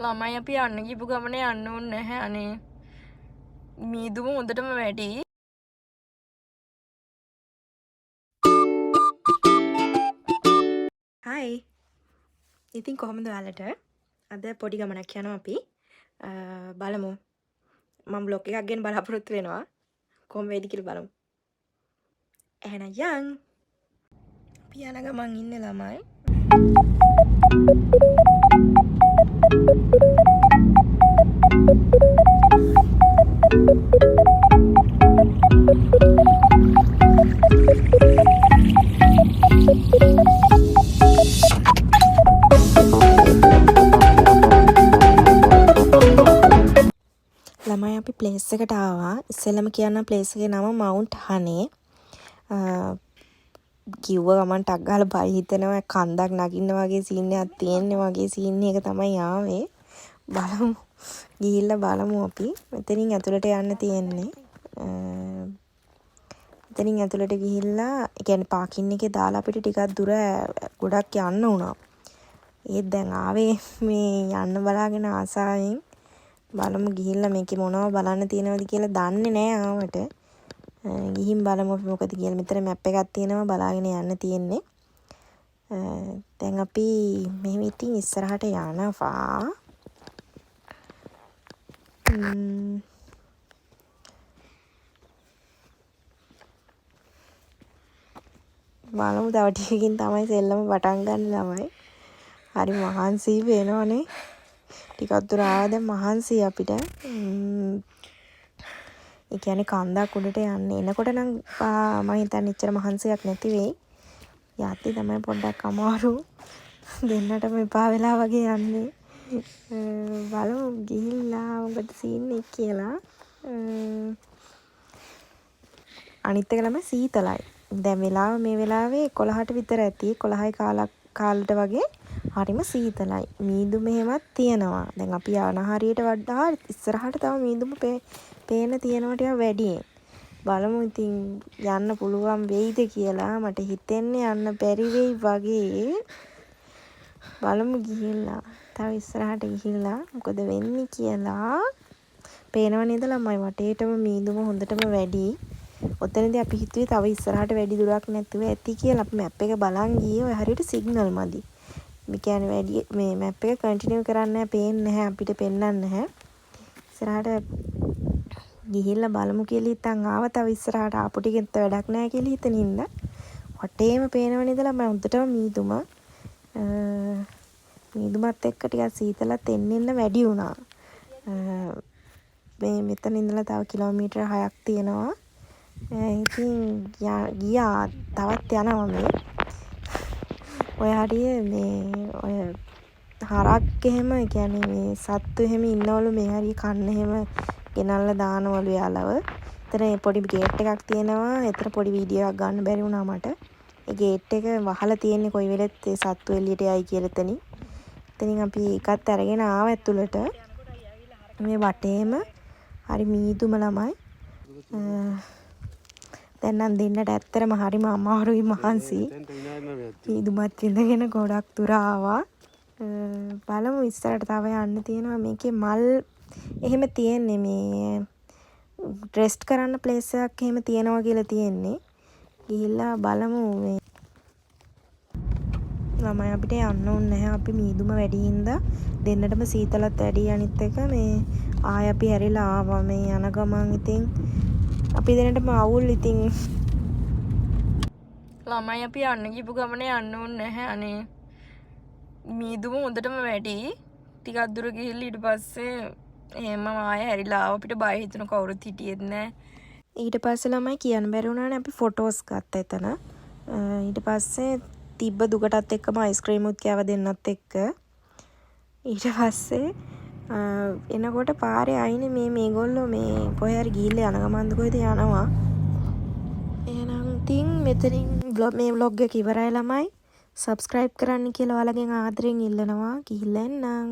ළමයි අපි යන්න ගිහපු ගමනේ යන්න ඕනේ නැහැ අනේ. මීදුම හොඳටම වැඩි. හයි. ඉතින් කොහොමද ඔයාලට? අද පොඩි ගමනක් යනවා අපි. බලමු. මම බ්ලොග් එකක් ගෙන බලාපොරොත්තු වෙනවා. කොහොම වෙයිද කියලා බලමු. එහෙනම් යන්. අපි යන ගමන් ඉන්නේ ළමයි. ළමයි අපි ප්ලේස් එකට ආවා. ඉස්සෙල්ලම කියන්න ප්ලේස් එකේ නම මවුන්ට් හනේ. කිව්ව ගමන් ටක් ගාලා බය හිතෙනවා කන්දක් නගින්න වගේ සීන් එකක් තියෙන්නේ වගේ සීන් එක තමයි ආවේ. බලමු. ගිහිල්ලා බලමු අපි. මෙතනින් ඇතුළට යන්න තියෙන්නේ. මෙතනින් ඇතුළට ගිහිල්ලා ඒ කියන්නේ පාකින් එකේ දාලා අපිට ටිකක් දුර ගොඩක් යන්න වුණා. ඒත් දැන් ආවේ මේ යන්න බලාගෙන ආසාවෙන් බලමු ගිහිල්ලා මේකේ මොනවද බලන්න තියෙනවද කියලා දන්නේ නැහැ ආවට. ගිහින් බලමු අපි මොකද කියලා. මෙතන මැප් එකක් තියෙනවා බලාගෙන යන්න තියෙන්නේ. දැන් අපි මෙහෙම ඉතින් ඉස්සරහට යනවා. බලමු තව ටිකකින් තමයි සෙල්ලම පටන් ගන්න ළමයි. හරි මහන්සි වෙනවනේ. ටිකක් දුර ආවා දැන් මහන්සි අපිට. ඒ කියන්නේ කන්දක් උඩට යන්නේ. එනකොට නම් මම හිතන්නේ ඉච්චර මහන්සියක් නැති වෙයි. යද්දි තමයි පොඩ්ඩක් අමාරු. දෙන්නටම එපා වෙලා වගේ යන්නේ. බලමු ගිහිල්ලා මොකද සීන් එක කියලා. අනිත් එක ළමයි සීතලයි. දැන් වෙලාව මේ වෙලාවේ 11ට විතර ඇති. 11යි කාලට වගේ හරිම සීතලයි. මීදුම එහෙමත් තියෙනවා. දැන් අපි යන හරියට වඩා ඉස්සරහට තව මීදුම පේන තියෙනවා ටික වැඩියෙන්. බලමු ඉතින් යන්න පුළුවන් වෙයිද කියලා. මට හිතෙන්නේ යන්න බැරි වෙයි වගේ. බලමු ගිහිල්ලා. තව ඉස්සරහට ගිහිල්ලා මොකද වෙන්නේ කියලා. පේනව නේද ළමයි වටේටම මීදුම හොඳටම වැඩි. ඔතනදී අපි හිතුවේ තව ඉස්සරහට වැඩි දුරක් නැතුව ඇති කියලා. අපි මැප් එක බලන් ගියේ ඔය හරියට සිග්නල් මදි. මේ කියන්නේ වැඩි මේ මැප් එක කන්ටිනියු කරන්නේ නැහැ, පේන්නේ නැහැ, අපිට පෙන්වන්නේ නැහැ. ඉස්සරහට ගිහිල්ලා බලමු කියලා හිතන් ආව. තව ඉස්සරහට ආපු ටිකෙත් වැඩක් නැහැ කියලා හිතන හින්දා වටේම පේනව නේද ළමයි හොඳටම මීදුම. මීදුමත් එක්ක ටිකක් සීතලත් එන්න වැඩි වුණා. මේ මෙතන ඉඳලා තව කිලෝමීටර 6ක් තියෙනවා. ඉතින් ගියා තවත් යනවා මේ. ඔය හරිය මේ ඔය හරක් එහෙම කියන්නේ මේ සත්තු එහෙම ඉන්නවලු මේ හරිය කන්න එහෙම ගෙනල්ලා දානවලු යාලව. එතන පොඩි ගේට් එකක් තියෙනවා. එතන පොඩි වීඩියෝ එකක් ගන්න බැරි වුණා මට. ඒ ගේට් එක වහලා තියෙන්නේ කොයි වෙලෙත් ඒ සත්තු එළියට යයි කියලා එතනින්. එතනින් අපි එකත් අරගෙන ආව ඇතුළට. මේ වටේම හරි මීදුම ළමයි. දැන් නම් දෙන්නට ඇත්තටම හරිම අමාරුයි මහන්සි. මීදුමත් විඳගෙන ගොඩක් දුර ආවා. බලමු ඉස්සරහට තව යන්න තියෙනවා. මේකේ මල් එහෙම තියෙන්නේ මේ රෙස්ට් කරන්න ප්ලේස් එකක් එහෙම තියෙනවා කියලා තියෙන්නේ. ගිහිල්ලා බලමු මේ ළමයි අපිට යන්න ඕනේ නැහැ. අපි මීදුම වැඩි හින්දා දෙන්නටම සීතලත් වැඩි. අනිත් එක මේ ආය අපි හැරිලා ආවා මේ යන ගමන් ඉතින් අපි දෙන්නටම අවුල් ඉතින් ළමයි අපි යන්න ගිහපු ගමනේ යන්න ඕනේ නැහැ අනේ. මීදුම හොඳටම වැඩි. ටිකක් දුර ගිහිල්ලා ඊට පස්සේ එහෙම ආයෙ හැරිලා ආව. අපිට බය හිතුණ කවුරුත් හිටියෙත් නැහැ. ඊට පස්සේ ළමයි කියන්න බැරි වුණානේ අපි ෆොටෝස් ගත්තා එතන. ඊට පස්සේ තිබ්බ දුකටත් එක්කම අයිස්ක්‍රීම් උත් කෑව දෙන්නත් එක්ක. ඊට පස්සේ එනකොට පාරේ ආයිනේ මේගොල්ලෝ මේ කොහේ හරි ගිහිල්ලා යන ගමන්ද කොහෙද යනවා. එහෙනම් ඉතින් මෙතනින් මේ vlog එක ඉවරයි ළමයි. subscribe කරන්න කියලා ඔයාලගෙන් ආදරෙන් ඉල්ලනවා. ගිහිල්ලා එන්නම්.